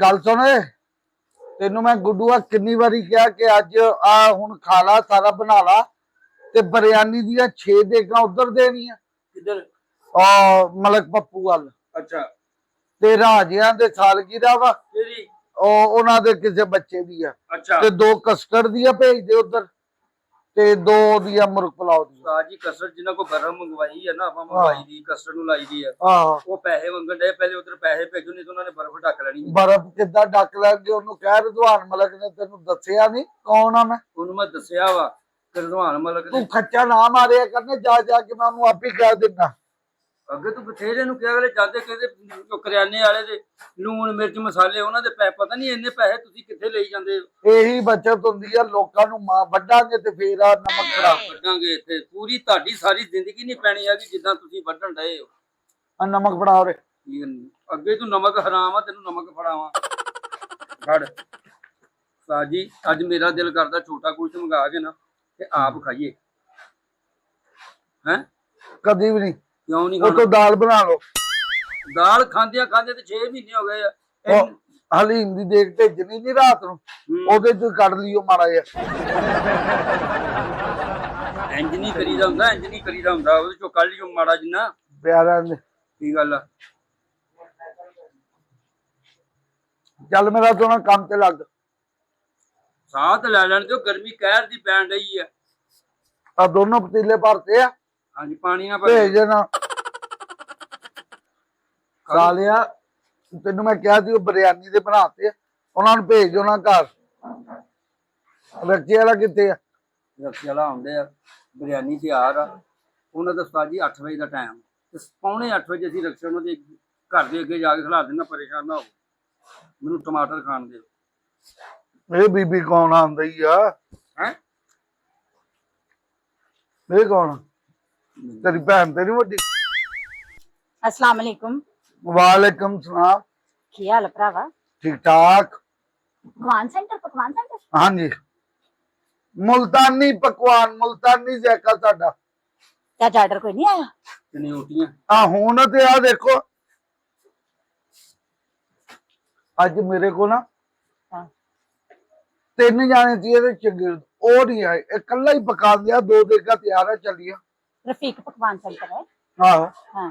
गल सुन तेनू मैं गुड्डूआ किन्नी बारी कहा कि अज आ हुण खा ला सारा बना ला ते बिरयानी दियां 6 देगां उधर देनियां किधर मलक पप्पू वाल अच्छा ते राजियां दे सालगिरह वा तेरी उन्हां दे किसे बच्चे दी आ अच्छा ते 2 कस्टर्ड दियां भेज दे उधर ते 2 दियां मुर्ग पुलाव दी साजी कसरत जिन्ना को बर्फ मंगवाई है ना आप मंगवाई दी कस्टर्ड नु लाई दी है वो पैसे मंगन दे पहले उधर पैसे भेजो नहीं तो उन्होंने बर्फ ढक लेनी बर्फ किद्दां ढक लैणगे ओनू कह रिजवान मलक ने तेनू दस्सिया नहीं कौन आ मैं ओनू मैं दस्सिया वा कि रिजवान मलक तू खच्चा ना मारिया करने जा के मैं ओनू आप ही कह दिना अगे तू बथेरे नु क्या गले जाते कहते करियाने वाले दे लून मिर्च मसाले उन्हां दे पता नहीं इन्ने पैसे तुसी किथे लेई जांदे यही बचत हुंदी है लोकां नू मां वड्डांगे ते फेर आ नमक खड़ा वड्डांगे इत्थे पूरी ਤੁਹਾਡੀ ਸਾਰੀ ਜ਼ਿੰਦਗੀ ਨਹੀਂ ਪੈਣੀ ਹੈਗੀ ਜਿੱਦਾਂ ਤੁਸੀਂ ਵੱਢਣ ਡਏ ਹੋ आ नमक फड़ा रे ਅੱਗੇ ਤੂੰ ਨਮਕ ਹਰਾਮ ਆ ਤੈਨੂੰ ਨਮਕ ਫੜਾਵਾਂ ਫੜ ਸਾਜੀ ਅੱਜ ਮੇਰਾ ਦਿਲ ਕਰਦਾ ਛੋਟਾ ਕੁਛ ਮੰਗਾ ਕੇ ਨਾ ਤੇ ਆਪ ਖਾਈਏ हैं कभी भी नहीं क्यों नहीं वो तो दाल बना लो दाल खांदे खांदे ते 6 महीने हो गए आ हलीम दी देख भेजनी नहीं रात नू ओदे च कट लियो माड़ा जिहा इंज नहीं करीदा हुंदा इंज नहीं करीदा हुंदा ओदे चों कढ लियो माड़ा जिन्ना प्यारा ने की गल आ चल मेरा तो ना काम ते लग साथ ले लैण दिओ गर्मी कहर दी पैण रही है आ दोनों पतीले भरते आ हाँ जी पानी ना भेज देना सालिया तेनू मैं कहा सी बिरयानी दे बनाते उन्हां नू भेज दो ना घर रखी वाला कित्थे आ रखी वाला आउंदे आ बिरयानी तैयार आ उन्हां दा उस्ताद जी 8 बजे दा टाइम ते पौने 8 बजे असीं रक्खे उन्हां दे घर दे अगे जाके खिला देना परेशान ना हो मैनू टमाटर खाण दिओ ये बीबी कौन आंदी आ हैं ये कौन तेरी भैन तेरी वड्डी अस्सलाम वालेकुम वालेकुम सलाम की हाल है भरावा ठीक ठाक पकवान सेंटर हाँ जी मुल्तानी पकवान मुल्तानी जैका साडा क्या ऑर्डर कोई नहीं आया कितनी रोटियां आ हुण ते आ देखो अज मेरे को ना हाँ। 3 जाने चाहिए चगिर्द और नहीं आए इकल्ला ही पका दिया 2 देगा तैयार है चलिए रफीक पकवान सेंटर है आहो हाँ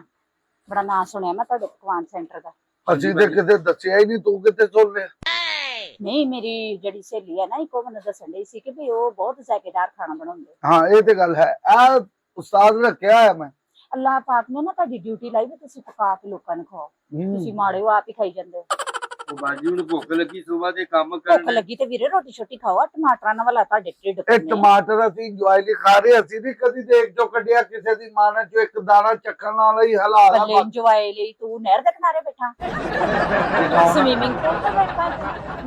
बड़ा नाम सुनिया मैं ਤੁਹਾਡੇ पकवान सेंटर का ਅਸੀਂ ਤੇ ਕਿਤੇ ਦੱਸਿਆ ਹੀ ਨਹੀਂ ਤੂੰ ਕਿਤੇ ਸੁਣ ਲਿਆ नहीं मेरी जड़ी सहेली है ना एक मैंने दसन दी सी कि भी वो बहुत जायकेदार खाना बनाਉਂਦੇ हाँ ये तो गल है आ उस्ताद रखिਆ है मैं ਅੱਲਾਹ ਪਾਕ ਨੇ ਨਾ ਤੁਹਾਡੀ ਡਿਊਟੀ ਲਾਈ ਵੀ ਤੁਸੀਂ ਪਕਾ ਕੇ ਲੋਕਾਂ ਨੂੰ ਖਾਓ ਤੁਸੀਂ ਮਾੜੇ ਹੋ ਆਪ ਹੀ ਖਾਈ ਜਾਂਦੇ ਹੋ ਉਹ ਬਾਜੀ ਨੂੰ ਭੁੱਖ ਲੱਗੀ ਸਵੇਰ ਦੇ ਕੰਮ ਭੁੱਖ ਕਰਨ ਲੱਗੀ ਤੇ ਵੀਰੇ ਰੋਟੀ ਛੋਟੀ ਖਾਓ ਟਮਾਟਰਾਂ ਨਾਲ ਵਾਲਾ ਤੁਹਾਡੇ ਢਿੱਡ ਇਹ ਭਰਨੇ ਆ। ਟਮਾਟਰ ਅਸੀਂ ਇੰਜੋਇਲੀ ਖਾ ਰਹੇ ਅਸੀਂ ਵੀ ਕਦੀ ਦੇਖ ਚੋਂ ਕੱਢਿਆ ਕਿਸੇ ਦੀ ਮਾਂ ਨੇ ਜੋ ਇੱਕ ਦਾਣਾ ਚੱਕਣ ਨਾਲ ਹੀ ਹਲਾਲਾ ਬੱਲੇ ਇੰਜੋਏ ਲਈ ਤੂੰ ਨਹਿਰ ਦੇ ਕਿਨਾਰੇ ਬੈਠਾ ਸਵੀਮਿੰਗ ਪੂਲ ਤੇ ਬੈਠਾ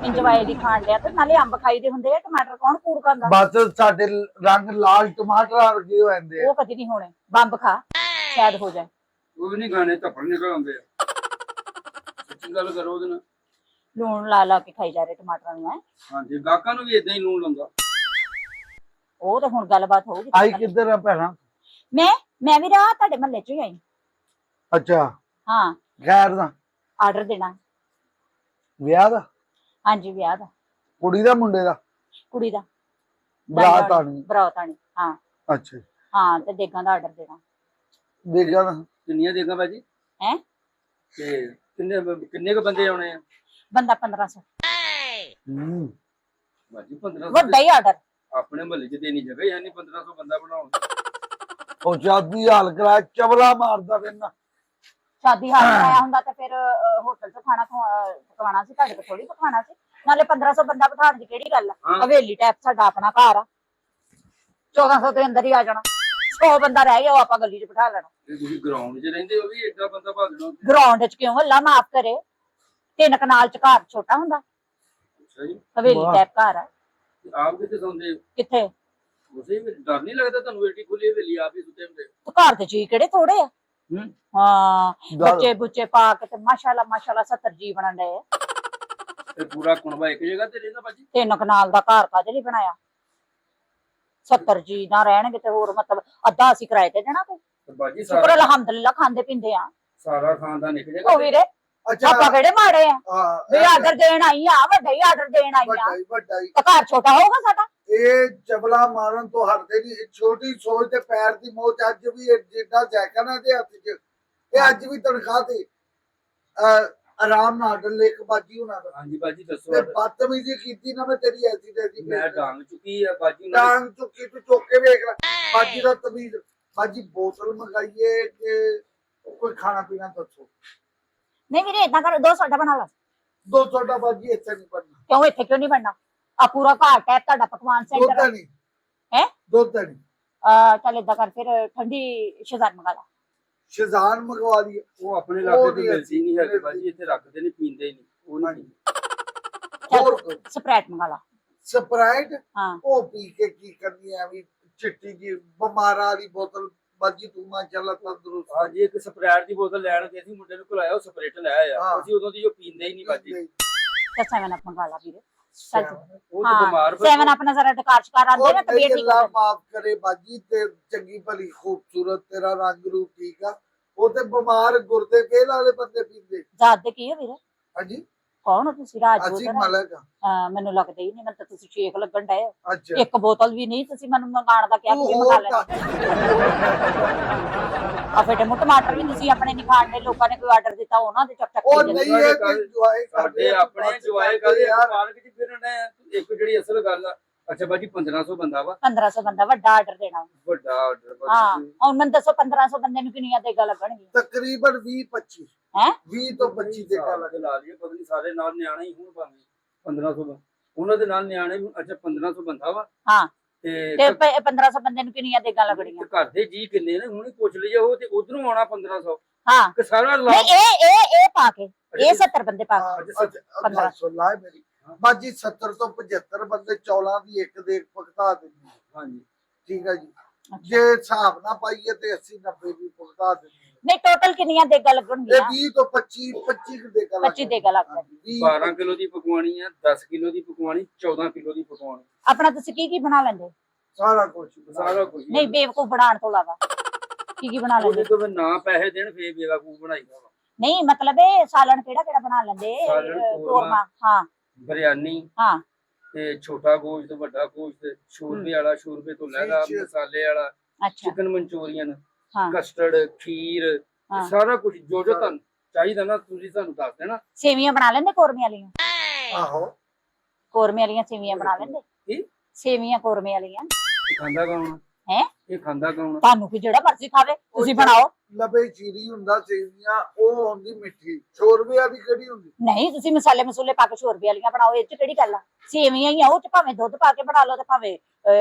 ਇੰਜੋਏ ਦੀ ਖਾਣ ਲਿਆ ਤੇ ਨਾਲੇ ਅੰਬ ਖਾਈਦੇ ਹੁੰਦੇ ਆ ਟਮਾਟਰ ਕੌਣ ਕੂੜ ਖਾਂਦਾ ਬਸ ਸਾਡੇ ਰੰਗ ਲਾਲ ਟਮਾਟਰ ਵਰਗੇ ਹੋ ਜਾਂਦੇ ਆ ਉਹ ਕਦੀ ਨਹੀਂ ਹੋਣੇ ਬੰਬ ਖਾ ਸ਼ਾਇਦ ਹੋ ਜਾਏ ਉਹ ਵੀ ਨਹੀਂ ਖਾਣੇ ਧੱਫੜ ਨਿਕਲ ਆਉਂਦੇ ਆ ਸੱਚੀ ਗੱਲ ਕਰੋ ਉਹਦੇ ਨਾਲ ਲੂਣ ਲਾ ਲਾ ਕੇ ਖਾਈ ਜਾ ਰਹੇ ਟਮਾਟਰਾਂ ਨੂੰ ਹਾਂਜੀ ਗਾਹਕਾਂ ਨੂੰ ਵੀ ਇਦਾਂ ਹੀ ਲੂਣ ਲਾਉਂਦਾ ਉਹ ਤਾਂ ਹੁਣ ਗੱਲਬਾਤ ਹੋਊਗੀ ਆਈ ਕਿੱਧਰ ਆ ਭੈਣਾ ਮੈਂ ਵੀ ਰਾਹ ਤੁਹਾਡੇ ਮਹੱਲੇ ਚ ਹੀ ਆਈ ਅੱਛਾ ਹਾਂ ਖੈਰ ਦਾ ਆਰਡਰ ਦੇਣਾ ਵਿਆਹ ਦਾ ਹਾਂਜੀ ਵਿਆਹ ਦਾ ਕੁੜੀ ਦਾ ਮੁੰਡੇ ਦਾ ਕੁੜੀ ਦਾ ਬਰਾਤ ਆਣੀ ਬਰਾਤ ਆਣੀ ਹਾਂ ਅੱਛਾ ਹਾਂ ਤੇ ਦੇਗਾਂ ਦਾ ਆਰਡਰ ਦੇਣਾ ਦੇਖਿਆ ਨਾ ਕਿੰਨੀਆਂ ਦੇਗਾ ਬਾਜੀ ਹੈ ਤੇ ਕਿੰਨੇ ਕੁ ਬੰਦੇ ਆਉਣੇ ਆ ਬੰਦਾ 1500 ਬਾਜੀ 1500 ਵੱਡਾ ਹੀ ਆਰਡਰ ਆਪਣੇ ਮਹੱਲੇ 'ਚ ਦੇਣੀ ਜਗ੍ਹਾ ਯਾਨੀ 1500 ਬੰਦਾ ਬਣਾਉਣ ਉਹ ਸ਼ਾਦੀ ਹਾਲ ਕਰਾ ਚਵਲਾ ਮਾਰਦਾ ਰਹਿਣਾ ਸ਼ਾਦੀ ਹਾਲ ਕਰਾਇਆ ਹੁੰਦਾ ਤੇ ਫਿਰ ਹੋਟਲ 'ਚ ਖਾਣਾ ਪਕਵਾਣਾ ਸੀ ਤੁਹਾਡੇ ਕੋਲ ਥੋੜੀ ਪਕਵਾਣਾ ਸੀ ਨਾਲੇ 1500 ਬੰਦਾ ਬਿਠਾਉਣ ਦੀ ਕਿਹੜੀ ਗੱਲ ਆ ਹਵੇਲੀ ਟਾਈਪ ਸਾਡਾ ਆਪਣਾ ਘਰ ਆ 1400 ਦੇ ਅੰਦਰ ਹੀ ਆ ਜਾਣਾ 100 ਬੰਦਾ ਰਹਿ ਗਿਆ ਉਹ ਆਪਾਂ ਗਲੀ 'ਚ ਬਿਠਾ ਲੈਣਾ ਤੁਸੀਂ ਗਰਾਊਂਡ 'ਚ ਰਹਿੰਦੇ ਹੋ ਵੀ ਏਡਾ ਬੰਦਾ ਭਾਲਣਾ ਗਰਾਊਂਡ 'ਚ ਕਿਉਂ ਅੱਲਾ ਮਾਫ ਕਰੇ 3 ਕਨਾਲ 'ਚ ਘਰ ਛੋਟਾ ਹੁੰਦਾ ਅੱਛਾ ਜੀ ਹਵੇਲੀ ਟਾਈਪ ਘਰ ਆ ਆਪ ਕਿੱਥੇ ਸੌਂਦੇ ਕਿੱਥੇ ਉਸੇ ਵਿੱਚ ਡਰ ਨਹੀਂ ਲੱਗਦਾ ਤੁਹਾਨੂੰ ਏਡੀ ਖੁੱਲੀ ਹਵੇਲੀ ਆਪ ਹੀ ਸੁੱਤੇ ਹੁੰਦੇ ਘਰ ਦੇ ਜੀ ਕਿਹੜੇ ਥੋੜੇ ਆ ਹਾਂ ਬੱਚੇ ਬੁੱਚੇ ਪਾ ਕੇ ਤੇ ਮਾਸ਼ਾਅੱਲਾ 70 ਜੀ ਬਣਨ ਡਏ ਤੇ ਪੂਰਾ ਕੁਣਬਾ ਇੱਕ ਜਗ੍ਹਾ ਤੇ ਰਹਿੰਦਾ ਬਾਜੀ 3 ਕਨਾਲ ਦਾ ਘਰ ਕਾਹਦੇ ਲਈ ਬਣਾਇਆ 70 ਜੀ ਨਾ ਰਹਿਣਗੇ ਤੇ ਹੋਰ ਮਤਲਬ ਅੱਧਾ ਅਸੀਂ ਕਿਰਾਏ ਤੇ ਦੇਣਾ ਕੋਈ ਤੇ ਬਾਜੀ ਸ਼ੁਕਰ ਅਲਹਮਦੁਲਿਲਾ ਖਾਂਦੇ ਪੀਂਦੇ ਆ ਸਾਰਾ ਖਾਨਦਾਨ ਇੱਕ ਜਗ੍ਹਾ ਉਹ ਵੀਰੇ ਅੱਛਾ ਆਪਾਂ ਕਿਹੜੇ ਮਾੜੇ ਆ ਹਾਂ ਵੀ ਆਰਡਰ ਦੇਣ ਆਈ ਆ, ਵੱਡਾ ਹੀ ਆਰਡਰ ਦੇਣ ਆਈ ਆ, ਵੱਡਾ ਹੀ ਤਾਂ ਘਰ ਛੋਟਾ ਹੋਊਗਾ ਸਾਡਾ। ਇਹ ਚਬਲਾ ਮਾਰਨ ਤੋਂ ਹਟਦੇ ਨਹੀਂ। ਛੋਟੀ ਸੋਚ ਤੇ ਪੈਰ ਦੀ ਮੋਚ ਅੱਜ ਵੀ ਜਿੱਦਾਂ ਜੈਕਾ ਨਾ ਦੇ ਹੱਥ 'ਚ, ਇਹ ਅੱਜ ਵੀ ਤਨਖਾਹ ਤੇ ਆਰਾਮ ਨਾਲ ਆਰਡਰ ਲੈ ਕੇ ਬਾਜੀ ਉਹਨਾਂ ਦਾ। ਹਾਂਜੀ ਬਾਜੀ ਦੱਸੋ ਤੇ ਬਦਤਮੀਜ਼ੀ ਕੀਤੀ ਨਾ ਮੈਂ ਤੇਰੀ ਐਸੀ ਤੇਰੀ ਮੈਂ ਡਾਂਗ ਚੁੱਕੀ ਆ ਬਾਜੀ ਨਾਲ। ਡਾਂਗ ਚੁੱਕੀ ਤੂੰ ਚੁੱਕ ਕੇ ਵੇਖ ਲੈ ਬਾਜੀ ਦਾ ਤਮੀਜ਼। ਬਾਜੀ ਬੋਤਲ ਮੰਗਾਈਏ ਕਿ ਕੋਈ ਖਾਣਾ ਪੀਣਾ ਦੱਸੋ। ਨਹੀਂ ਵੀਰੇ ਇਦਾਂ ਕਰ, 2 ਸੋਡਾ ਬਣਾ ਲਾ। 2 ਸੌਦਾ ਬਾਜੀ ਇੱਥੇ ਨਹੀਂ ਬਣਨਾ। ਕਿਉਂ ਇੱਥੇ ਕਿਉਂ ਨਹੀਂ ਬਣਨਾ? ਆ ਪੂਰਾ ਘਾਟ ਹੈ ਤੁਹਾਡਾ ਪਕਵਾਨ ਦੁੱਧ ਸੈਂਟਰ ਨਹੀਂ ਹੈ। ਦੁੱਧ ਨਹੀਂ ਚੱਲ ਏਦਾਂ ਕਰ ਫਿਰ ਠੰਡੀ ਸ਼ਜ਼ਾਨ ਮੰਗਾ ਲਾ। ਸ਼ਜ਼ਾਨ ਮੰਗਵਾ ਲਈ। ਉਹ ਆਪਣੇ ਇਲਾਕੇ ਤੇ ਮਿਲਦੀ ਨਹੀਂ ਹੈਗੀ ਬਾਜੀ, ਇੱਥੇ ਰੱਖਦੇ ਨਹੀਂ, ਪੀਂਦੇ ਨਹੀਂ, ਉਹ ਨਹੀਂ ਹੋਰ ਸਪਰੈਟ ਮੰਗਾ ਲਾ। ਸਪਰਾਈਟ ਹਾਂ ਉਹ ਪੀ ਕੇ ਕੀ ਕਰਨੀ ਐ ਵੀ ਚਿੱਟੀ ਜੀ ਬਿਮਾਰਾਂ ਵਾਲੀ ਬੋਤਲ। ਬਾਜੀ ਤੂੰ ਮਾਸ਼ਾਅੱਲਾ ਤੰਦਰੁਸਤ। ਹਾਂਜੀ ਇੱਕ ਸਪਰੈਟ ਦੀ ਬੋਤਲ ਲੈਣ ਗਏ ਸੀ, ਮੁੰਡੇ ਨੂੰ ਕੋਲਾਇਆ, ਉਹ ਸਪਰੇਟ ਲੈ ਆਇਆ। ਅਸੀਂ ਉਦੋਂ ਦੀ ਉਹ ਪੀਂਦੇ ਹੀ ਨਹੀਂ ਬਾਜੀ। ਤਾਂ 7 ਅਪ ਮੰਗਾ ਲਾ ਵੀਰੇ। ਚੱਲ ਉਹ ਤੇ ਬਿਮਾਰ 7 ਆਪਣਾ ਜ਼ਰਾ ਡਕਾਰ ਸ਼ਕਾਰ ਆਂਦੇ ਨਾ ਤਬੀਅਤ ਠੀਕ ਅੱਲਾਹ ਹੋ ਮਾਫ ਕਰੇ ਬਾਜੀ ਤੇ ਚੰਗੀ ਭਲੀ ਖੂਬਸੂਰਤ ਤੇਰਾ ਰੰਗ ਰੂਪ ਠੀਕ ਆ। ਉਹ ਤੇ ਬਿਮਾਰ ਗੁਰਦੇ ਫੇਲ ਵਾਲੇ ਬੰਦੇ ਪੀਂਦੇ। ਜਾਦੇ ਕੀ ਹੈ ਵੀਰੇ? ਹਾਂਜੀ ਕੌਣ ਹੋ ਤੁਸੀਂ? ਰਾਜ ਅਸੀਂ ਮਲਕ ਮੈਨੂੰ ਲੱਗਦਾ ਹੀ ਨਹੀਂ, ਮੈਨੂੰ ਤਾਂ ਤੁਸੀਂ ਸ਼ੇਖ ਲੱਗਣ ਡਏ। ਅੱਛਾ ਇੱਕ ਬੋਤਲ ਵੀ ਨਹੀਂ ਤੁਸੀਂ ਮੈਨੂੰ ਮੰਗਾਉਣ ਦਾ ਕਿਹਾ, ਤੁਸੀਂ ਮੰਗਾ ਲੈਂਦੇ। ਆ ਬੇਟੇ ਮੁੱਟ ਟਮਾਟਰ ਵੀ ਤੁਸੀਂ ਆਪਣੇ ਨਹੀਂ ਖਾਣ ਦੇ, ਲੋਕਾਂ ਨੇ ਕੋਈ ਆਰਡਰ ਦਿੱਤਾ ਉਹਨਾਂ ਦੇ ਚੱਕ ਚੱਕ ਉਹ ਕੇ ਨਹੀਂ ਹੈ ਕਿ ਜੁਆਏ ਸਾਡੇ ਆਪਣੇ ਜੁਆਏ ਕਰਦੇ ਆ ਪਾਰਕ 'ਚ ਫਿਰਨ ਆ। ਇੱਕ ਜਿਹੜੀ ਅਸਲ ਗੱਲ ਆ, ਅੱਛਾ ਬਾਜੀ 1500 ਬੰਦਾ ਵਾ। 1500 ਬੰਦਾ ਵੱਡਾ ਆਰਡਰ ਦੇਣਾ। ਵੱਡਾ ਆਰਡਰ ਹਾਂ ਹੁਣ ਮੈਨੂੰ ਦੱਸੋ 1500 ਬੰਦੇ ਨੂੰ ਕਿੰਨੀਆਂ ਦੇਗਾ ਲੱਗਣਗੀਆਂ? ਤਕਰੀਬਨ 20-25 ਹੈ 20 ਤੋਂ 25 ਦੇ ਗੱਲ ਲਾ ਲਈਏ, ਪਤਾ ਨਹੀਂ ਸਾਰੇ ਨਾਲ ਨਿਆਣੇ ਹੀ ਹੁਣ ਭਾਵੇਂ 1500 ਉਹਨਾਂ ਦੇ ਨਾਲ ਨਿਆਣੇ ਵੀ। ਅੱਛਾ 1500 ਬੰਦਾ ਵਾ। ਹਾਂ ਤੇ 1500 ਬੰਦੇ ਨੂੰ ਕਿੰਨੀਆਂ ਦੇਗਾ ਲੱਗਣੀਆਂ? ਘਰ ਦੇ ਜੀ ਕਿੰਨੇ ਨੇ ਹੁਣ ਹੀ ਪੁੱਛ ਲਈਏ। ਉਹ ਤੇ ਉਧਰੋਂ ਆਉਣਾ 1500 ਹਾਂ ਤੇ ਸਾਰਾ ਲਾ ਨਹੀਂ ਇਹ ਪਾ ਕੇ ਇਹ 70 ਬੰਦੇ ਪਾ ਕੇ 1500 ਲਾਏ ਮੇਰੀ ਬਾਜੀ। 70 ਤੋਂ 75 ਬੰਦੇ ਚੌਲਾਂ ਦੀ ਇੱਕ ਦੇ ਭੁਗਤਾ ਦਿੰਦੇ। ਹਾਂਜੀ ਠੀਕ ਹੈ ਜੀ। ਜੇ ਹਿਸਾਬ ਨਾ ਪਾਈਏ ਤੇ 80-90 ਵੀ ਭੁਗਤਾ ਦਿੰਦੇ। ਨਹੀਂ ਟੋਟਲ ਕਿੰਨੀਆਂ ਦੇਗਾ ਇਹ ਲੱਗਣਗੀਆਂ? 20 ਤੋਂ 25 ਦੇਗਾ 25 ਦੇਗਾ ਲੱਗਦਾ। 12 ਕਿਲੋ ਦੀ ਪਕਵਾਣੀ ਆ, 10 ਕਿਲੋ ਦੀ ਪਕਵਾਣੀ, 14 ਕਿਲੋ ਦੀ ਪਕਵਾਣੀ। ਆਪਣਾ ਤੁਸੀਂ ਕੀ ਬਣਾ ਲੈਂਦੇ? ਸਾਰਾ ਕੁਝ ਸਾਰਾ ਕੁਝ ਨਹੀਂ ਬੇਵਕੂਫ ਬਣਾਉਣ ਤੋਂ ਇਲਾਵਾ ਕੀ ਬਣਾ ਲੈਂਦੇ? ਉਹਦੇ ਤੋਂ ਨਾ ਪੈਸੇ ਦੇਣ ਫੇਰ ਬੇਵਕੂਫ ਬਣਾਈਦਾ ਵਾ। ਨਹੀਂ ਮਤਲਬ ਇਹ ਸਾਲਣ ਕਿਹੜਾ ਬਣਾ ਲੈਂਦੇ? ਕੋਰਮਾ। ਹਾਂ ਬਿਰਿਆਨੀ ਹਾਂ ਤੇ ਛੋਟਾ ਗੋਸ਼ਤ, ਵੱਡਾ ਗੋਸ਼ਤ, ਸ਼ੋਰਬੇ ਵਾਲਾ, ਸ਼ੋਰਬੇ ਤੋਂ ਲੈਗਾ, ਮਸਾਲੇ ਵਾਲਾ, ਅੱਛਾ ਚਿਕਨ ਮਨਚੂਰੀਅਨ, ਹਾਂ ਕਸਟਰਡ, ਖੀਰ, ਹਾਂ। ਸਾਰਾ ਕੁਝ ਜੋ ਜੋ ਤੁਹਾਨੂੰ ਚਾਹੀਦਾ ਨਾ ਤੁਸੀਂ ਸਾਨੂੰ ਦੱਸ ਦੇਣਾ। ਸੇਵੀਆਂ ਬਣਾ ਲੈਂਦੇ ਕੋਰਮੇ ਵਾਲੀਆਂ? ਆਹੋ ਕੋਰਮੇ ਵਾਲੀਆਂ ਸੇਵੀਆਂ ਬਣਾ ਲੈਂਦੇ? ਕੀ ਸੇਵੀਆਂ ਕੋਰਮੇ ਵਾਲੀਆਂ ਇਹ ਖਾਂਦਾ ਕੌਣ ਹੈ? ਇਹ ਖਾਂਦਾ ਕੌਣ? ਤੁਹਾਨੂੰ ਕੀ ਜਿਹੜਾ ਮਰਜ਼ੀ ਖਾਵੇ ਤੁਸੀਂ ਬਣਾਓ। ਲਬੇ ਚੀਰੀ ਹੁੰਦਾ ਸੇਵੀਆਂ, ਉਹ ਹੁੰਦੀ ਮਿੱਠੀ। ਸ਼ੋਰਬਿਆਂ ਦੀ ਕਿਹੜੀ ਹੁੰਦੀ? ਨਹੀਂ ਤੁਸੀਂ ਮਸਾਲੇ ਮਸੂਲੇ ਪਾ ਕੇ ਸ਼ੋਰਬੇ ਵਾਲੀਆਂ ਬਣਾਓ, ਇਹ ਚ ਕਿਹੜੀ ਗੱਲ ਆ? ਸੇਵੀਆਂ ਹੀ ਆ, ਉਹ ਚ ਭਾਵੇਂ ਦੁੱਧ ਪਾ ਕੇ ਬਣਾ ਲਓ ਤੇ ਭਾਵੇਂ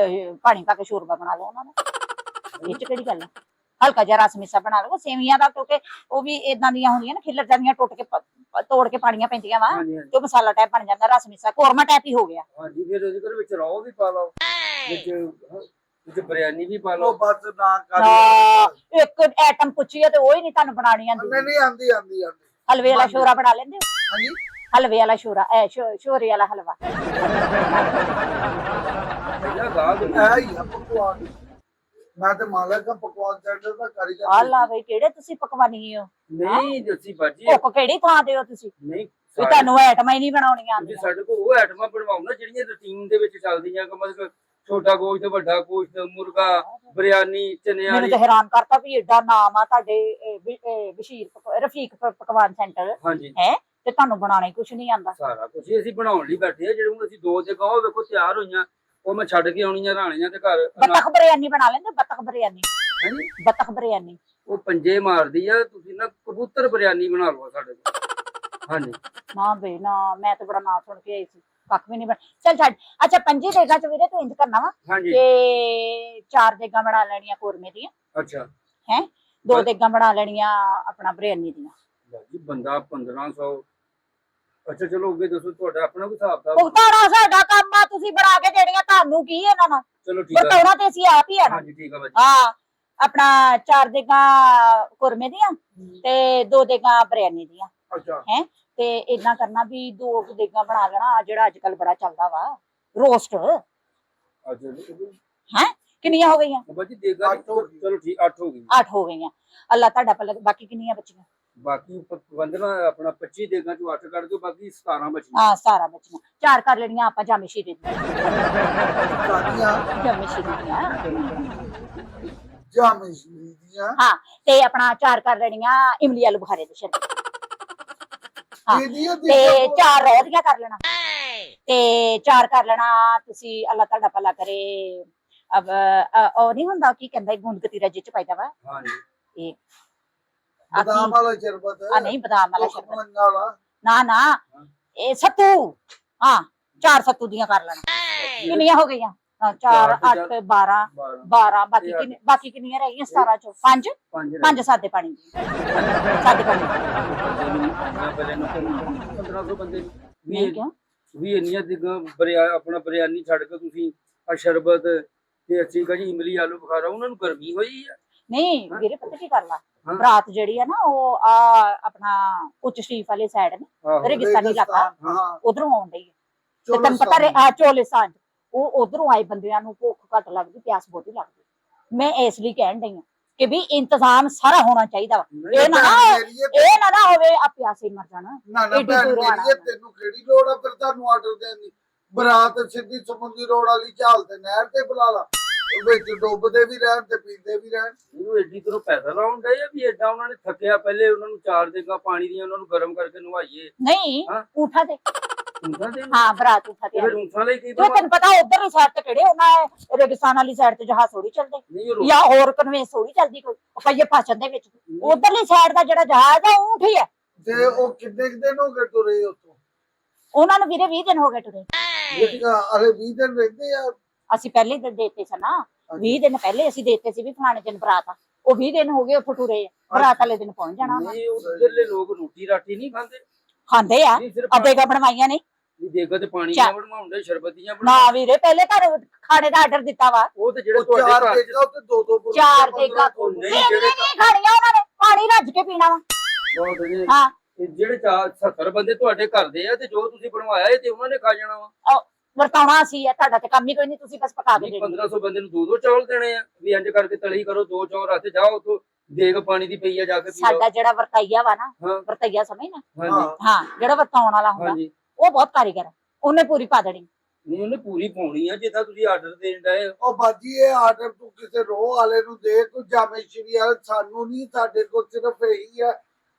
ਪਾਣੀ ਪਾ ਕੇ ਸ਼ੋਰਬਾ ਬਣਾ ਲਓ ਉਹਨਾਂ ਦਾ। ਇਹ ਚ ਕਿਹੜੀ ਗੱਲ ਆ? ਹਲਕਾ ਜਿਹਾ ਰਸ ਮਿੱਸਾ ਬਣਾ ਲਓ ਸੇਵੀਆਂ ਦਾ, ਕਿਉਂਕਿ ਉਹ ਵੀ ਇਦਾਂ ਦੀਆਂ ਹੁੰਦੀਆਂ ਨਾ ਖਿੱਲਰ ਜਾਂਦੀਆਂ, ਟੁੱਟ ਕੇ ਤੋੜ ਕੇ ਪਾਣੀਆਂ ਪੈਂਦੀਆਂ ਵਾ, ਤੇ ਮਸਾਲਾ ਟਾਈਪ ਬਣ ਜਾਂਦਾ, ਰਸ ਮਿੱਸਾ ਕੋਰਮਾ ਟਾਈਪ ਹੀ ਹੋ ਗਿਆ। ਹਾਂਜੀ ਫਿਰ ਉਹਦੇ ਵਿੱਚ ਰੌ ਵੀ ਪਾ ਲਓ, ਵਿੱਚ ਬਿਰਿਆਨੀ ਵੀ ਪਾ ਲਓ। ਉਹ ਬਸ ਨਾ ਕਰ। ਇੱਕ ਆਈਟਮ ਪੁੱਛੀਏ ਤੇ ਉਹ ਹੀ ਨਹੀਂ ਤੁਹਾਨੂੰ ਬਣਾਉਣੀ ਆਂਦੀ। ਨਹੀਂ ਆਂਦੀ। ਹਲਵੇ ਵਾਲਾ ਸ਼ੋਰਾ ਬਣਾ ਲੈਂਦੇ ਹੋ? ਹਾਂਜੀ ਹਲਵੇ ਵਾਲਾ ਸ਼ੋਰਾ, ਸ਼ੋਰੇ ਵਾਲਾ ਹਲਵਾ। ਹੈ ਹੀ ਆ ਪਕਵਾਨ। ਮੈਂ ਤੇ ਮਾਲਕ ਦਾ ਪਕਵਾਨ ਸੈਂਟਰ ਦਾ ਕਾਰੀਗਰ। ਆਲਾ ਬਈ ਕਿਹੜੇ ਤੁਸੀਂ ਪਕਵਾਨੀ ਹੋ? ਨਹੀਂ ਜੱਸੀ ਬਾਜੀ ਭੁੱਖ ਕਿਹੜੀ ਥਾਂ ਤੇ ਹੋ ਤੁਸੀਂ? ਨਹੀਂ ਵੀ ਤੁਹਾਨੂੰ ਆਈਟਮਾਂ ਹੀ ਨਹੀਂ ਬਣਾਉਣੀਆਂ ਤੁਸੀਂ ਆਉਂਦੀਆਂ। ਸਾਡੇ ਕੋਲ ਉਹ ਆਈਟਮਾਂ ਬਣਵਾਉਣਾ ਜਿਹੜੀਆਂ ਰੁਟੀਨ ਦੇ ਵਿੱਚ ਚੱਲਦੀਆਂ, ਕਿ ਮਤਲਬ ਛੋਟਾ ਗੋਸ਼ਤ, ਵੱਡਾ ਗੋਸ਼ਤ, ਮੁਰਗਾ, ਬਿਰਿਆਨੀ, ਚਨੇ ਮੈਨੂੰ ਵਾਲੀ। ਤਾਂ ਹੈਰਾਨ ਕਰਤਾ ਵੀ ਏਡਾ ਨਾਮ ਆ ਤੁਹਾਡੇ ਰਫੀਕ ਪਕਵਾਨ ਸੈਂਟਰ ਹਾਂਜੀ ਹੈ ਤੇ ਤੁਹਾਨੂੰ ਬਣਾਉਣਾ ਹੀ ਕੁਝ ਨਹੀਂ ਆਉਂਦਾ। ਸਾਰਾ ਕੁਝ ਅਸੀਂ ਬਣਾਉਣ ਲਈ ਬੈਠੇ ਆ। ਜਿਹੜੇ ਹੁਣ ਅਸੀਂ 2 ਜਗ੍ਹਾ ਉਹ ਵੇਖੋ ਤਿਆਰ ਹੋਈਆਂ, ਉਹ ਮੈਂ ਛੱਡ ਕੇ ਆਉਣੀਆਂ ਰਾਣੀਆਂ ਦੇ ਘਰ। ਬਤਖ ਬਿਰਿਆਨੀ ਬਣਾ ਲੈਂਦੇ? ਬਤਖ ਬਿਰਿਆਨੀ, ਹਾਂਜੀ ਬਤਖ ਬਿਰਿਆਨੀ ਉਹ ਪੰਜੇ ਮਾਰਦੀ ਆ। ਤੁਸੀਂ ਨਾ ਕਬੂਤਰ ਬਿਰਿਆਨੀ ਬਣਾ ਲਓ ਸਾਡੇ ਕੋਲ। ਹਾਂਜੀ ਨਾ ਬਈ ਨਾ, ਮੈਂ ਤਾਂ ਬੜਾ ਨਾਂ ਸੁਣ ਕੇ ਆਈ ਸੀ, ਕੱਖ ਵੀ ਨਹੀਂ ਬਣ। ਚੱਲ ਛੱਡ। ਅੱਛਾ 5 ਦੇਗਾ ਚ ਵੀਰੇ ਤੂੰ ਇੰਜ ਕਰਨਾ ਵਾ ਹਾਂਜੀ ਕਿ 4 ਦੇਗਾ ਬਣਾ ਲੈਣੀਆਂ ਕੋਰਮੇ ਦੀਆਂ ਅੱਛਾ ਹੈ, 2 ਦੇਗਾ ਬਣਾ ਲੈਣੀਆਂ ਆਪਣਾ ਬਿਰਿਆਨੀ ਦੀਆਂ। ਜੀ ਬੰਦਾ 1500। ਅੱਛਾ ਚਲੋ ਅੱਗੇ ਦੱਸੋ ਤੁਹਾਡਾ ਆਪਣਾ ਕੋਈ ਹਿਸਾਬ ਦਾ? ਭੁਗਤਾਨਾ ਸਾਡਾ ਕੰਮ ਆ, ਤੁਸੀਂ ਬਣਾ ਕੇ ਦੇਣੀਆਂ, ਤੁਹਾਨੂੰ ਕੀ ਇਹਨਾਂ ਨਾਲ ਚਲੋ ਠੀਕ ਆ। ਬਤਾਉਣਾ ਤੇ ਅਸੀਂ ਆਪ ਹੀ ਆ ਨਾ। ਹਾਂਜੀ ਠੀਕ ਆ ਬਾਜੀ। ਹਾਂ ਆਪਣਾ 4 ਦੇਗਾ ਕੁਰਮੇ ਦੀਆਂ ਤੇ 2 ਦੇਗਾ ਬਿਰਿਆਨੀ ਦੀਆਂ ਅੱਛਾ ਹੈ। ਤੇ ਇਦਾਂ ਕਰਨਾ ਵੀ 2 ਦੇਗਾ ਬਣਾ ਲੈਣਾ, ਜਿਹੜਾ ਅੱਜ ਕੱਲ ਬੜਾ ਚੱਲਦਾ ਵਾ ਰੋਸਟ ਹੈ। ਕਿੰਨੀਆਂ ਹੋ ਗਈਆਂ? ਬਾਜੀ ਦੇਗਾ ਚਲੋ ਠੀਕ 8 ਹੋ ਗਈ। 8 ਹੋ ਗਈਆਂ। ਅੱਲਾ ਤੁਹਾਡਾ ਭਲਾ। ਬਾਕੀ ਕਿੰਨੀਆਂ ਬਚੀਆਂ? ਬਾਕੀ ਪ੍ਰਬੰਧ ਨਾ ਆਪਣਾ 25 ਦੇਗਾਂ ਚੋਂ 8 ਕੱਢ ਦਿਓ, ਬਾਕੀ 17 ਬਚੀਆਂ। ਹਾਂ 17 ਬੱਚੀਆਂ 4 ਕਰ ਲੈਣੀਆਂ ਆਪਾਂ ਜਾਮੇ ਸ਼ੀਰੇ ਦੀਆਂ ਸਾਡੀਆਂ ਜਾਮੇ ਸ਼ੀਰੇ ਦੀਆਂ ਜਾਮੇ ਸ਼ੀਰੀ ਦੀਆਂ ਹਾਂ ਤੇ ਆਪਣਾ 4 ਕਰ ਲੈਣੀਆਂ ਇਮਲੀ ਆਲੂ ਬੁਖਾਰੇ ਦੇ ਸ਼ਰਬਤ ਹਾਂ ਇਹਦੀਆਂ ਤੇ 4 ਰਹਿ ਦੀਆਂ ਕਰ ਲੈਣਾ ਤੇ 4 ਕਰ ਲੈਣਾ ਤੁਸੀਂ ਅੱਲਾਹ ਤੁਹਾਡਾ ਭਲਾ ਕਰੇ ਅਬ ਉਹ ਨਹੀਂ ਹੁੰਦਾ ਕੀ ਕਹਿੰਦਾ ਗੂੰਦ ਕਤੀਰਾ ਜਿਹ ਚ ਪਾਈਦਾ ਵਾ ਹਾਂਜੀ ਇਹ ਬਦਾਮ ਵਾਲਾ ਸ਼ਰਬਤ ਆ ਨਹੀਂ ਬਦਾਮ ਵਾਲਾ ਉਹ ਸ਼ਰਬਤ ਮਲੰਗਾ ਵਾਲਾ ਨਾ ਨਾ ਇਹ ਸੱਤੂ ਹਾਂ 4 ਸੱਤੂ ਦੀਆਂ ਕਰ ਲੈਣਾ ਕਿੰਨੀਆਂ ਹੋ ਗਈਆਂ 4 8 12 12 ਬਾਕੀ ਕਿੰਨੀਆਂ ਰਹਿ ਗਈਆਂ 17 ਚੋਂ 5 5 ਸਾਦੇ ਪਾਣੀ ਸਾਦੇ ਪਾਣੀ 1500 ਬੰਦੇ ਨਹੀਂ ਕਿਉਂ ਵੀ ਇੰਨੀਆਂ ਦਿਗਾਂ ਆਪਣਾ ਬਿਰਿਆਨੀ ਛੱਡ ਕੇ ਤੁਸੀਂ ਆ ਸ਼ਰਬਤ ਤੇ ਅਸੀਂ ਕਹੀ ਇਮਲੀ ਆਲੂ ਬੁਖਾਰਾ, ਉਹਨਾਂ ਨੂੰ ਗਰਮੀ ਹੋਈ ਆ। ਨਹੀਂ ਵੀਰੇ ਪਤਾ ਕੀ ਕਰ ਲਾ ਬਰਾਤ ਜਿਹੜੀ ਆ ਨਾ ਉਹ ਆ ਆਪਣਾ ਉੱਚ ਸ਼ਰੀਫ ਵਾਲੇ ਸਾਈਡ ਨੇ ਰੇਗਿਸਤਾਨੀ ਇਲਾਕਾ ਉਧਰੋਂ ਆਉਣ ਡਈ ਹੈ ਤੇ ਤੈਨੂੰ ਪਤਾ ਚੋਲਿਸਤਾਨ ਉਹ ਉਧਰੋਂ ਆਏ ਬੰਦਿਆਂ ਨੂੰ ਭੁੱਖ ਘੱਟ ਲੱਗਦੀ ਪਿਆਸ ਬਹੁਤੀ ਲੱਗਦੀ। ਮੈਂ ਇਸ ਲਈ ਕਹਿਣ ਡਈ ਆ ਕਿ ਵੀ ਇੰਤਜ਼ਾਮ ਸਾਰਾ ਹੋਣਾ ਚਾਹੀਦਾ ਵਾ ਇਹ ਨਾ ਹੋਵੇ ਆ ਪਿਆਸੇ ਮਰ ਜਾਣਾ ਨਾ ਭੈਣ ਮੇਰੀ ਤੈਨੂੰ ਕਿਹੜੀ ਲੋੜ ਆ ਫਿਰ ਤੁਹਾਨੂੰ ਆਰਡਰ ਦੇਣ ਦੀ। ਬਰਾਤ ਸਿੱਧੀ ਸਮੁੰਦਰੀ ਰੋਡ ਵਾਲੀ ਝਾਲ ਤੇ ਨਹਿਰ ਤੇ ਬੁਲਾ ਲਾ, ਵਿੱਚ ਡੁੱਬਦੇ ਵੀ ਰਹਿਣ ਤੇ ਪੀਂਦੇ ਵੀ ਰਹਿਣ। ਇਹਨੂੰ ਐਡੀ ਤਰ੍ਹਾਂ ਪੈਸਾ ਲਾਉਣ ਡਏ ਆ ਵੀ ਐਡਾ ਉਹਨਾਂ ਨੇ ਥੱਕਿਆ, ਪਹਿਲੇ ਉਹਨਾਂ ਨੂੰ 4 ਦੇਗਾ ਪਾਣੀ ਦੀਆਂ ਉਹਨਾਂ ਨੂੰ ਗਰਮ ਕਰਕੇ ਨਵਾਈਏ। ਨਹੀਂ ਊਠਾ ਤੇ ਊਠਾਂ ਦੇ ਹਾਂ ਬਰਾਤ ਊਠਾ ਤੇ ਫਿਰ ਊਠਾਂ ਲਈ ਕੀ ਤੈਨੂੰ ਪਤਾ ਉਧਰਲੀ ਸਾਈਡ ਤੇ ਕਿਹੜੇ ਉਹਨਾਂ ਰੇਗਿਸਤਾਨ ਵਾਲੀ ਸਾਈਡ ਤੇ ਜਹਾਜ਼ ਥੋੜੀ ਚੱਲਦੇ ਜਾਂ ਹੋਰ ਕਨਵੇਂਸ ਥੋੜੀ ਚੱਲਦੀ ਕੋਈ ਪਈਏ ਭਾਸ਼ਣ ਦੇ ਵਿੱਚ। ਉਧਰਲੀ ਸਾਈਡ ਦਾ ਜਿਹੜਾ ਜਹਾਜ਼ ਆ ਊਠ ਹੀ ਹੈ। ਤੇ ਉਹ ਕਿੰਨੇ ਦਿਨ ਹੋ ਗਏ ਤੁਰੇ ਉੱਥੋਂ? ਉਹਨਾਂ ਨੂੰ ਵੀਰੇ 20 ਦਿਨ ਹੋ ਗਏ ਟੁਰੇ। ਅਰੇ 20 ਦਿਨ ਰਹਿੰਦੇ ਆ। ਅਸੀਂ ਪਹਿਲੇ ਦਿਨ ਦੇਤੇ ਸੀ ਨਾ 20 ਦਿਨ ਪਹਿਲੇ ਅਸੀਂ ਦੇਤੇ ਸੀ ਵੀ ਫਲਾਣੇ ਦਿਨ ਬਰਾਤ ਆ, ਉਹ 20 ਦਿਨ ਹੋ ਗਏ ਉੱਥੋਂ ਟੁਰੇ ਬਰਾਤ ਵਾਲੇ ਦਿਨ ਪਹੁੰਚ ਜਾਣਾ। ਨਹੀਂ ਉਧਰਲੇ ਲੋਕ ਰੋਟੀ ਰਾਟੀ ਨਹੀਂ ਖਾਂਦੇ ਆ ਅਬੇਗਾ ਬਣਵਾਈਆਂ ਨੇ ਦੇਗਾ ਤੇ ਪਾਣੀ ਦੀਆਂ ਬਣਵਾਉਂਦੇ ਸ਼ਰਬਤੀਆਂ ਨਾ ਵੀਰੇ ਪਹਿਲੇ ਘਰ ਖਾਣੇ ਦਾ ਆਰਡਰ ਦਿੱਤਾ ਵਾ। ਉਹ ਤੇ ਜਿਹੜੇ ਤੁਹਾਡੇ ਘਰ ਤੇ 4 ਦੇਗਾ ਨਹੀਂ ਖਾਣੀਆਂ ਉਹਨਾਂ ਨੇ, ਪਾਣੀ ਰੱਜ ਕੇ ਪੀਣਾ ਵਾ। ਬਹੁਤ ਵਧੀਆ। ਹਾਂ ਜਿਹੜੇ 70 ਬੰਦੇ ਤੁਹਾਡੇ ਘਰ ਦੇ ਆ ਤੇ ਜੋ ਤੁਸੀਂ ਬਣਵਾਇਆ ਇਹ ਤੇ ਉਹਨਾਂ ਨੇ ਖਾ ਜਾਣਾ ਵਾ। ਵਰਤਾਉਣਾ ਸੀ ਆ ਤੁਹਾਡਾ ਤੇ ਕੰਮ ਹੀ ਕੋਈ ਨਹੀਂ, ਤੁਸੀਂ ਬਸ ਪਕਾ ਕੇ ਦੇ 1500 ਬੰਦੇ ਨੂੰ 2-2 ਚੌਲ ਦੇਣੇ ਆ ਵੀ ਇੰਜ ਕਰਕੇ ਤਲੀ ਕਰੋ, 2 ਚੌਲ ਰਾਤੇ ਜਾਓ ਉਥੋਂ ਦੇਗ ਪਾਣੀ ਦੀ ਪਈ ਆ ਜਾ ਕੇ ਪੀ ਲਓ। ਸਾਡਾ ਜਿਹੜਾ ਵਰਤਾਈਆ ਵਾ ਨਾ ਵਰਤਾਈਆ ਸਮਝ ਨਾ ਹਾਂ ਜਿਹੜਾ ਵਰਤਾਉਣ ਵਾਲਾ ਹੁੰਦਾ ਉਹ ਬਹੁਤ ਕਾਰੀਗਰ ਉਹਨੇ ਪੂਰੀ ਪਾ ਦੇਣੀ। ਨਹੀਂ ਉਹਨੇ ਪੂਰੀ ਪਾਉਣੀ ਆ ਜਿੱਦਾਂ ਤੁਸੀਂ ਆਰਡਰ ਦੇਣ ਡਏ। ਉਹ ਬਾਜੀ ਇਹ ਆਰਡਰ ਤੂੰ ਕਿਸੇ ਰੋਹ ਵਾਲੇ ਨੂੰ ਦੇ, ਕੋਈ ਜਾਮੇ ਸ਼੍ਰੀ ਵਾਲੇ ਸਾਨੂੰ ਨਹੀਂ, ਸਾਡੇ ਕੋਲ ਸਿਰਫ ਇਹੀ ਆ।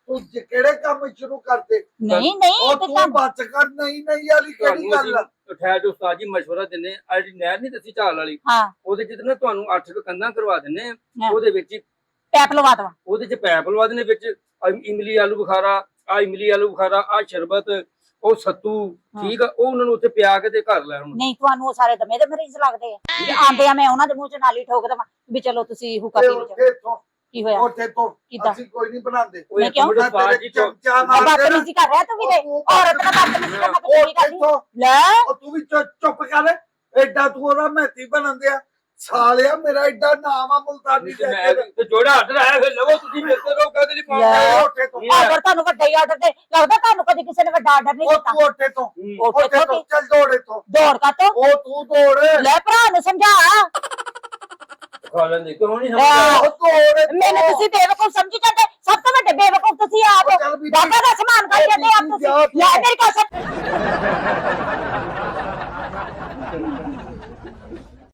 ਤੂੰ ਕਿਹੜੇ ਕੰਮ ਸ਼ੁਰੂ ਕਰਦੇ? ਨਹੀਂ ਉਹ ਤੂੰ ਬਚ ਕਰ ਨਹੀਂ ਵਾਲੀ ਕਿਹੜੀ ਗੱਲ ਆ? ਠਹਿਰ ਉਸਤਾਦ ਜੀ ਮਸ਼ਵਰਾ ਦਿੰਨੇ ਆ ਜਿਹੜੀ ਨਹਿਰ ਨਹੀਂ ਦੱਸੀ ਝਾਲ ਵਾਲੀ ਉਹਦੇ ਚ ਨਾ ਤੁਹਾਨੂੰ 8 ਕੰਧਾਂ ਕਰਵਾ ਦਿੰਨੇ ਆ, ਉਹਦੇ ਵਿੱਚ ਪੈਪ ਲਵਾ ਦਵਾ, ਉਹਦੇ ਚ ਪੈਪ ਲਵਾ ਦਿੰਨੇ, ਵਿੱਚ ਇਮਲੀ ਆਲੂ ਬੁਖਾਰਾ ਆ ਸ਼ਰਬਤ ਉਹ ਸੱਤੂ ਠੀਕ ਆ, ਉਹ ਉਹਨਾਂ ਨੂੰ ਉੱਥੇ ਪਿਆ ਕੇ ਤੇ ਘਰ ਲੈ ਆਉਣ। ਨਹੀਂ ਤੁਹਾਨੂੰ ਉਹ ਸਾਰੇ ਦਮੇ ਦੇ ਮਰੀਜ਼ ਲੱਗਦੇ ਆ ਆਂਦੇ ਆ, ਮੈਂ ਉਹਨਾਂ ਦੇ ਮੂੰਹ ਚ ਨਾਲੀ ਠੋਕ ਦਵਾਂ ਵੀ ਚਲੋ ਤੁਸੀਂ ਹੁਕਾ ਪੀ ਲਓ। ਕੀ ਹੋਇਆ ਉੱਥੇ ਤੋਂ ਅਸੀਂ ਕੋਈ ਨਹੀਂ ਬਣਾਉਂਦੇ। ਮੈਂ ਕਿਉਂ ਬਦਤਮੀਜ਼ੀ ਕਰ ਰਿਹਾ ਤੂੰ ਵੀਰੇ, ਔਰਤ ਨਾਲ ਬਦਤਮੀਜ਼ੀ ਕਰਨਾ ਕੋਈ ਗੱਲ ਨਹੀਂ। ਲੈ ਤੂੰ ਵੀ ਚੁੱਪ ਕਰ, ਐਡਾ ਤੂੰ ਉਹਦਾ ਮਹਿਤੀ ਬਣਾਉਂਦਿਆ ਸਾਲਿਆ, ਮੇਰਾ ਐਡਾ ਨਾਮ ਆ ਮੁਲਤਾਨੀ ਤੇ ਜੋੜਾ ਆਰਡਰ ਆਇਆ ਫਿਰ ਲਵੋ ਤੁਸੀਂ ਮਿਲਦੇ ਰਹੋ ਕਦੇ ਨਹੀਂ ਪਾਉਂਦੇ ਆਰਡਰ ਤੁਹਾਨੂੰ ਵੱਡਾ ਹੀ ਆਰਡਰ ਦੇ ਲੱਗਦਾ, ਤੁਹਾਨੂੰ ਕਦੇ ਕਿਸੇ ਨੇ ਵੱਡਾ ਆਰਡਰ ਨਹੀਂ ਦਿੱਤਾ। ਤੂੰ ਉੱਥੇ ਤੋਂ ਚੱਲ ਦੌੜੇ ਤੋਂ ਦੌੜ ਕਾ ਤੋਂ ਉਹ ਤੂੰ ਦੌੜ ਲੈ ਭਰਾ ਨੂੰ ਸਮਝਾ ਖਾ ਲੈਂਦੇ ਕਿਉਂ ਨਹੀਂ ਮੈਨੂੰ ਤੁਸੀਂ ਬੇਵਕੂਫ ਸਮਝੀ ਜਾਂਦੇ, ਸਭ ਤੋਂ ਵੱਡੇ ਬੇਵਕੂਫ ਤੁਸੀਂ ਆਪ ਹੋ। ਦਾਦਾ ਦਾ ਸਮਾਨ ਖਾਈ ਜਾਂਦੇ ਆਪ ਤੁਸੀਂ ਲੈ ਮੇਰੇ ਕੋਲ